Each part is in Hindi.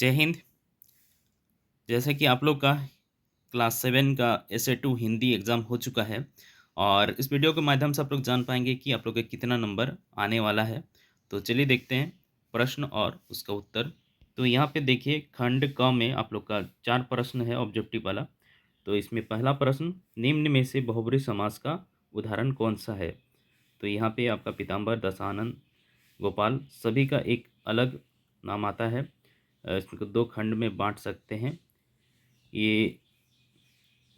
जय हिंद। जैसा कि आप लोग का क्लास 7 का एसए2 हिंदी एग्ज़ाम हो चुका है और इस वीडियो के माध्यम से आप लोग जान पाएँगे कि आप लोग का कितना नंबर आने वाला है। तो चलिए देखते हैं प्रश्न और उसका उत्तर। तो यहाँ पे देखिए खंड क में आप लोग का 4 प्रश्न है ऑब्जेक्टिव वाला। तो इसमें पहला प्रश्न, निम्न में से बहुब्रीहि समास का उदाहरण कौन-सा है? तो यहाँ पे आपका पीताम्बर, दशानन, गोपाल सभी का एक अलग नाम आता है। इसको 2 खंड में बाँट सकते हैं। ये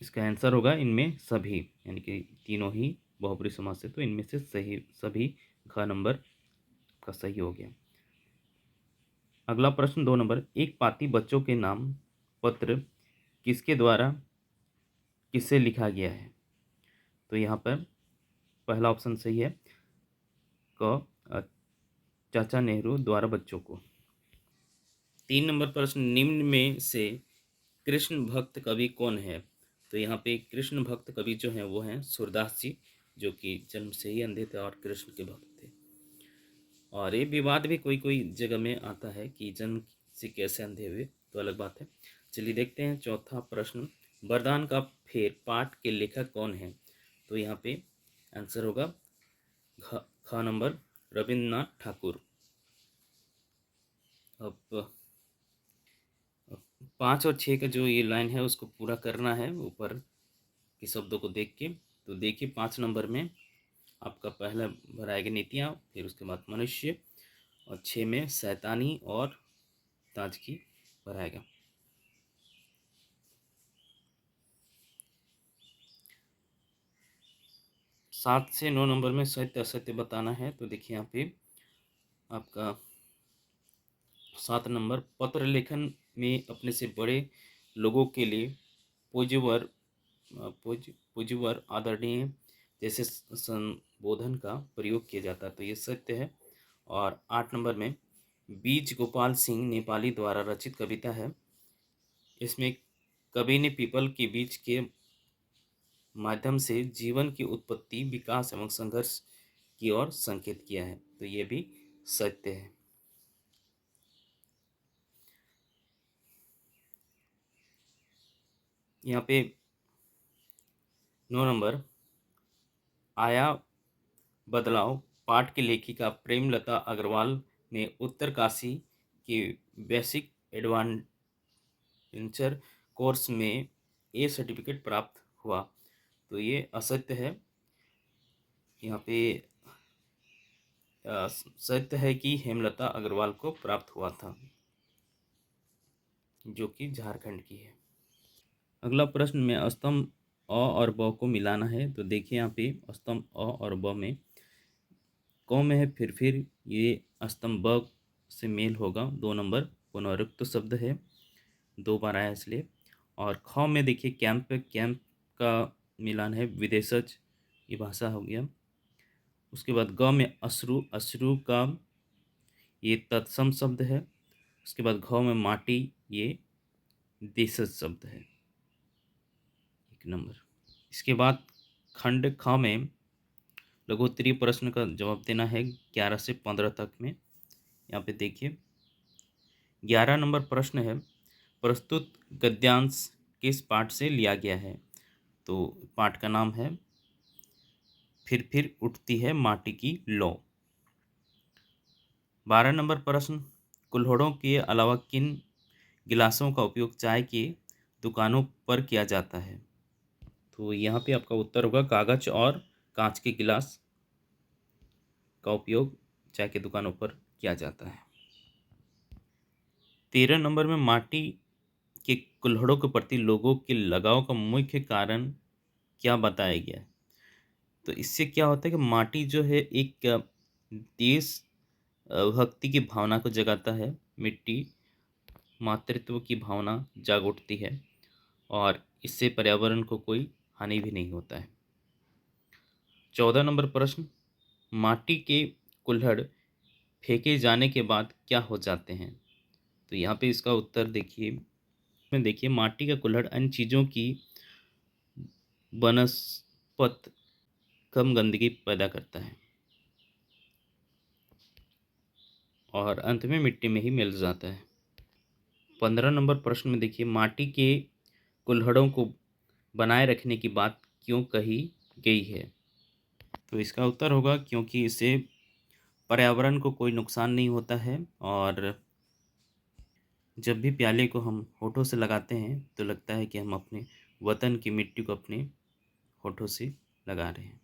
इसका आंसर होगा इनमें सभी, यानी कि तीनों ही बहुब्रीहि समास है, तो इनमें से सही सभी घ नंबर का सही हो गया। अगला प्रश्न 2 नंबर, एक पाती बच्चों के नाम पत्र किसके द्वारा किससे लिखा गया है? तो यहाँ पर पहला ऑप्शन सही है, क चाचा नेहरू द्वारा बच्चों को। 3 नंबर प्रश्न, निम्न में से कृष्ण भक्त कवि कौन है? तो यहाँ पे कृष्ण भक्त कवि जो हैं वो हैं सूरदास जी, जो कि जन्म से ही अंधे थे और कृष्ण के भक्त थे। और ये विवाद भी कोई कोई जगह में आता है कि जन्म से कैसे अंधे हुए, तो अलग बात है। चलिए देखते हैं चौथा प्रश्न, वरदान का फेर पाठ के लेखक कौन है? तो यहाँ पे आंसर होगा ख नंबर, रविन्द्रनाथ ठाकुर। अब 5 और 6 का जो ये लाइन है उसको पूरा करना है ऊपर के शब्दों को देख के। तो देखिए 5 नंबर में आपका पहला भराएगा नीतियाँ, फिर उसके बाद मनुष्य, और 6 में शैतानी और ताजगी भराएगा। 7 से 9 नंबर में सत्य असत्य बताना है। तो देखिए यहाँ पे आपका 7 नंबर, पत्र लेखन में अपने से बड़े लोगों के लिए पूज्यवर पूज्यवर आदरणीय जैसे संबोधन का प्रयोग किया जाता है, तो ये सत्य है। और 8 नंबर में बीज गोपाल सिंह नेपाली द्वारा रचित कविता है। इसमें कवि ने पीपल के बीज के माध्यम से जीवन की उत्पत्ति, विकास एवं संघर्ष की ओर संकेत किया है, तो ये भी सत्य है। यहाँ पे 9 नंबर, आया बदलाव पाठ की लेखिका प्रेमलता अग्रवाल ने उत्तरकाशी के बेसिक एडवेंचर कोर्स में ए सर्टिफिकेट प्राप्त हुआ, तो ये असत्य है। यहाँ पे सत्य है कि हेमलता अग्रवाल को प्राप्त हुआ था, जो कि झारखंड की है। अगला प्रश्न में स्तंभ अ और ब को मिलाना है। तो देखिए यहाँ पे स्तंभ अ और ब में क में है फिर ये स्तंभ ब से मेल होगा। 2 नंबर, पुनरुक्त शब्द है, 2 बार आया इसलिए। और ख में देखिए कैंप का मिलान है, विदेशज ये भाषा हो गया। उसके बाद ग में अश्रु का ये तत्सम शब्द है। उसके बाद घ में माटी, ये देशज शब्द है, 1 नंबर। इसके बाद खंड ख में लघुत्तरीय प्रश्न का जवाब देना है 11 से 15 तक में। यहाँ पे देखिए 11 नंबर प्रश्न है, प्रस्तुत गद्यांश किस पाठ से लिया गया है? तो पाठ का नाम है फिर उठती है माटी की लौ। 12 नंबर प्रश्न, कुल्हड़ों के अलावा किन गिलासों का उपयोग चाय की दुकानों पर किया जाता है? तो यहाँ पे आपका उत्तर होगा कागज और कांच के गिलास का उपयोग चाय की दुकानों पर किया जाता है। 13 नंबर में माटी के कुल्हड़ों के प्रति लोगों के लगाव का मुख्य कारण क्या बताया गया है? तो इससे क्या होता है कि माटी जो है एक देश भक्ति की भावना को जगाता है। मिट्टी मातृत्व की भावना जाग उठती है और इससे पर्यावरण को कोई हानि भी नहीं होता है। 14 नंबर प्रश्न, माटी के कुल्हड़ फेंके जाने के बाद क्या हो जाते हैं? तो यहाँ पे इसका उत्तर देखिए माटी का कुल्हड़ अन्य चीज़ों की बनस्पत कम गंदगी पैदा करता है और अंत में मिट्टी में ही मिल जाता है। 15 नंबर प्रश्न में देखिए, माटी के कुल्हड़ों को बनाए रखने की बात क्यों कही गई है? तो इसका उत्तर होगा क्योंकि इससे पर्यावरण को कोई नुकसान नहीं होता है और जब भी प्याले को हम होठों से लगाते हैं तो लगता है कि हम अपने वतन की मिट्टी को अपने होठों से लगा रहे हैं।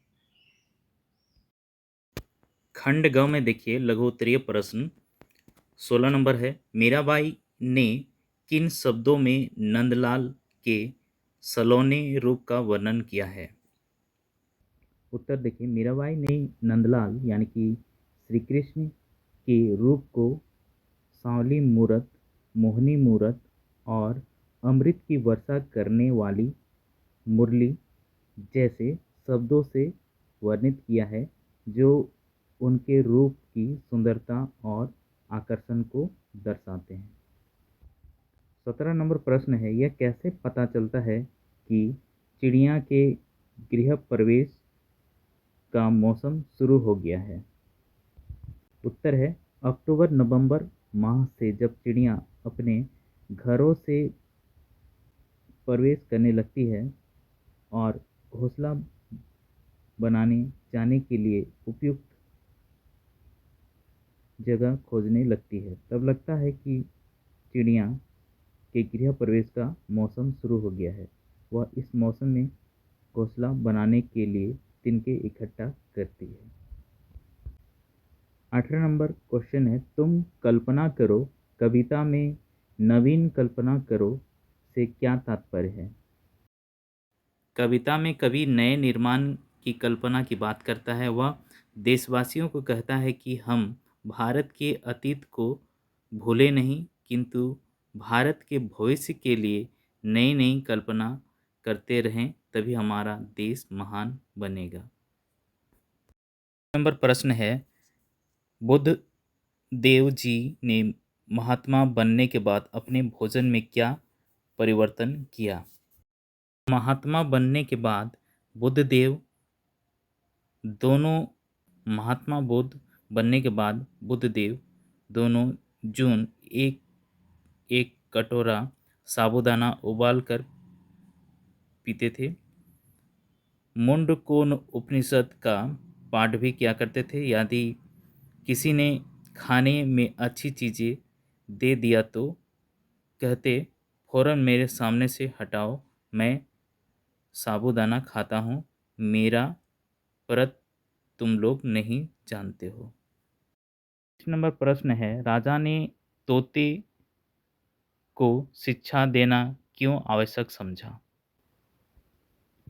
खंड ग में देखिए लघुत्तरीय प्रश्न 16 नंबर है, मीराबाई ने किन शब्दों में नंदलाल के सलोने रूप का वर्णन किया है? उत्तर देखिए, मीराबाई ने नंदलाल यानी कि श्री कृष्ण के रूप को सांवली मूरत, मोहनी मूरत और अमृत की वर्षा करने वाली मुरली जैसे शब्दों से वर्णित किया है, जो उनके रूप की सुंदरता और आकर्षण को दर्शाते हैं। 17 नंबर प्रश्न है, यह कैसे पता चलता है कि चिड़िया के गृह प्रवेश का मौसम शुरू हो गया है? उत्तर है, अक्टूबर नवंबर माह से जब चिड़िया अपने घरों से प्रवेश करने लगती है और घोंसला बनाने जाने के लिए उपयुक्त जगह खोजने लगती है, तब लगता है कि चिड़िया के गृह प्रवेश का मौसम शुरू हो गया है। वह इस मौसम में घोंसला बनाने के लिए तिनके इकट्ठा करती है। 18 नंबर क्वेश्चन है, तुम कल्पना करो कविता में नवीन कल्पना करो से क्या तात्पर्य है? कविता में कवि नए निर्माण की कल्पना की बात करता है। वह देशवासियों को कहता है कि हम भारत के अतीत को भूले नहीं, किंतु भारत के भविष्य के लिए नई नई कल्पना करते रहें, तभी हमारा देश महान बनेगा। नंबर प्रश्न है, बुद्ध देव जी ने महात्मा बनने के बाद अपने भोजन में क्या परिवर्तन किया? महात्मा बनने के बाद बुद्धदेव दोनों महात्मा बुद्ध बनने के बाद बुद्धदेव दोनों जून एक एक कटोरा साबूदाना उबाल कर पीते थे। मुंडकोन उपनिषद का पाठ भी किया करते थे। यदि किसी ने खाने में अच्छी चीज़ें दे दिया तो कहते, फौरन मेरे सामने से हटाओ, मैं साबूदाना खाता हूँ, मेरा व्रत तुम लोग नहीं जानते हो। 20 नंबर प्रश्न है, राजा ने तोते को शिक्षा देना क्यों आवश्यक समझा?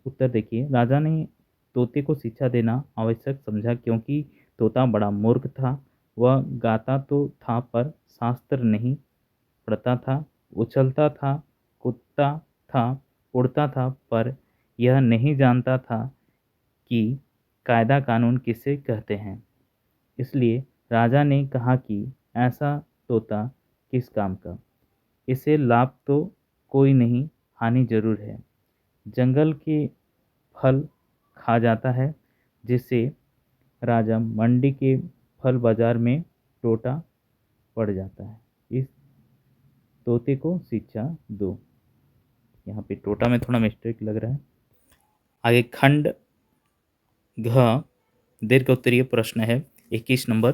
उत्तर देखिए, राजा ने तोते को शिक्षा देना आवश्यक समझा क्योंकि तोता बड़ा मूर्ख था। वह गाता तो था पर शास्त्र नहीं पढ़ता था, उछलता था, कूदता था, उड़ता था, पर यह नहीं जानता था कि कायदा कानून किसे कहते हैं। इसलिए राजा ने कहा कि ऐसा तोता किस काम का, इसे लाभ तो कोई नहीं, हानि जरूर है। जंगल के फल खा जाता है, जिससे राजा मंडी के फल बाजार में टोटा पड़ जाता है। इस तोते को शिक्षा दो। यहाँ पे टोटा में थोड़ा मिस्टेक लग रहा है। आगे खंड घ दीर्घ उत्तरीय प्रश्न है 21 नंबर,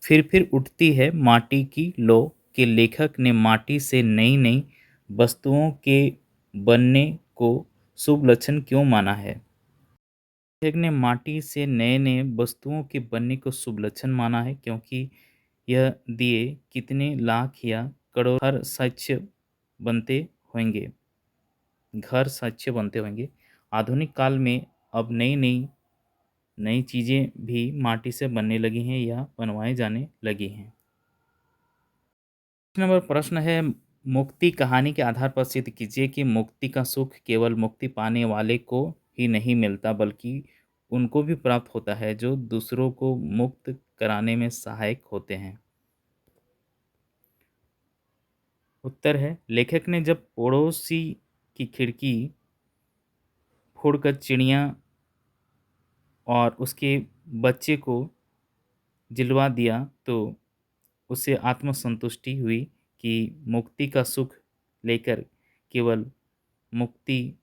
फिर उठती है माटी की लो के लेखक ने माटी से नई नई वस्तुओं के बनने को शुभ लक्षण क्यों माना है? लेखक ने माटी से नए नए वस्तुओं के बनने को शुभ लक्षण माना है क्योंकि यह दिए कितने लाख या करोड़ हर साक्ष्य बनते होंगे, घर साक्ष्य बनते होंगे। आधुनिक काल में अब नई नई नई चीज़ें भी माटी से बनने लगी हैं या बनवाई जाने लगी हैं। नंबर प्रश्न है, मुक्ति कहानी के आधार पर सिद्ध कीजिए कि मुक्ति का सुख केवल मुक्ति पाने वाले को ही नहीं मिलता, बल्कि उनको भी प्राप्त होता है जो दूसरों को मुक्त कराने में सहायक होते हैं। उत्तर है, लेखक ने जब पड़ोसी की खिड़की फोड़कर चिड़िया और उसके बच्चे को जिलवा दिया तो उसे आत्मसंतुष्टि हुई कि मुक्ति का सुख लेकर केवल मुक्ति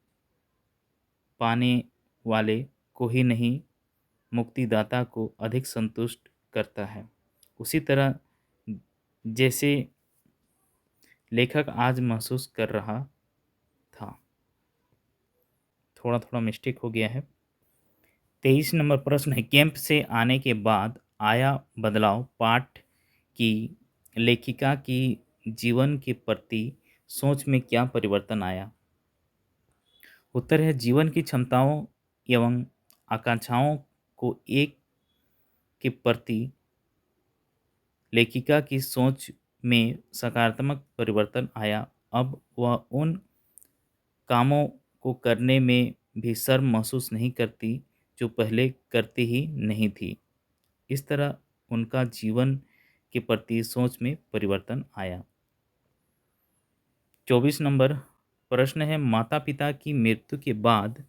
पाने वाले को ही नहीं, मुक्तिदाता को अधिक संतुष्ट करता है। उसी तरह जैसे लेखक आज महसूस कर रहा था। थोड़ा-थोड़ा मिस्टेक हो गया है। 23 नंबर प्रश्न है, कैंप से आने के बाद आया बदलाव पाठ की लेखिका की जीवन के प्रति सोच में क्या परिवर्तन आया? उत्तर है जीवन की क्षमताओं एवं आकांक्षाओं को एक के प्रति लेखिका की सोच में सकारात्मक परिवर्तन आया। अब वह उन कामों को करने में भी शर्म महसूस नहीं करती जो पहले करती ही नहीं थी। इस तरह उनका जीवन के प्रति सोच में परिवर्तन आया। 24 नंबर प्रश्न है, माता पिता की मृत्यु के बाद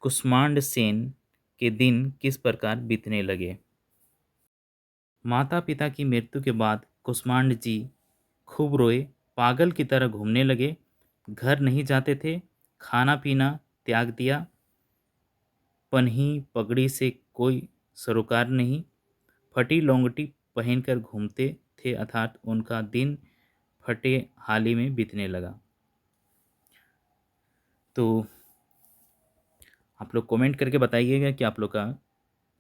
कुष्मांड सेन के दिन किस प्रकार बीतने लगे? माता पिता की मृत्यु के बाद कुष्मांड जी खूब रोए, पागल की तरह घूमने लगे, घर नहीं जाते थे, खाना पीना त्याग दिया, पन्ही पगड़ी से कोई सरोकार नहीं, फटी लोंगटी पहनकर घूमते थे, अर्थात उनका दिन फटे हाली में बीतने लगा। तो आप लोग कमेंट करके बताइएगा कि आप लोग का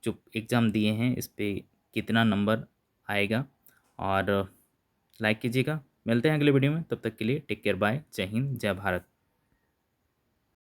जो एग्ज़ाम दिए हैं इस पे कितना नंबर आएगा, और लाइक कीजिएगा। मिलते हैं अगले वीडियो में, तब तक के लिए टेक केयर, बाय, जय हिंद, जय भारत।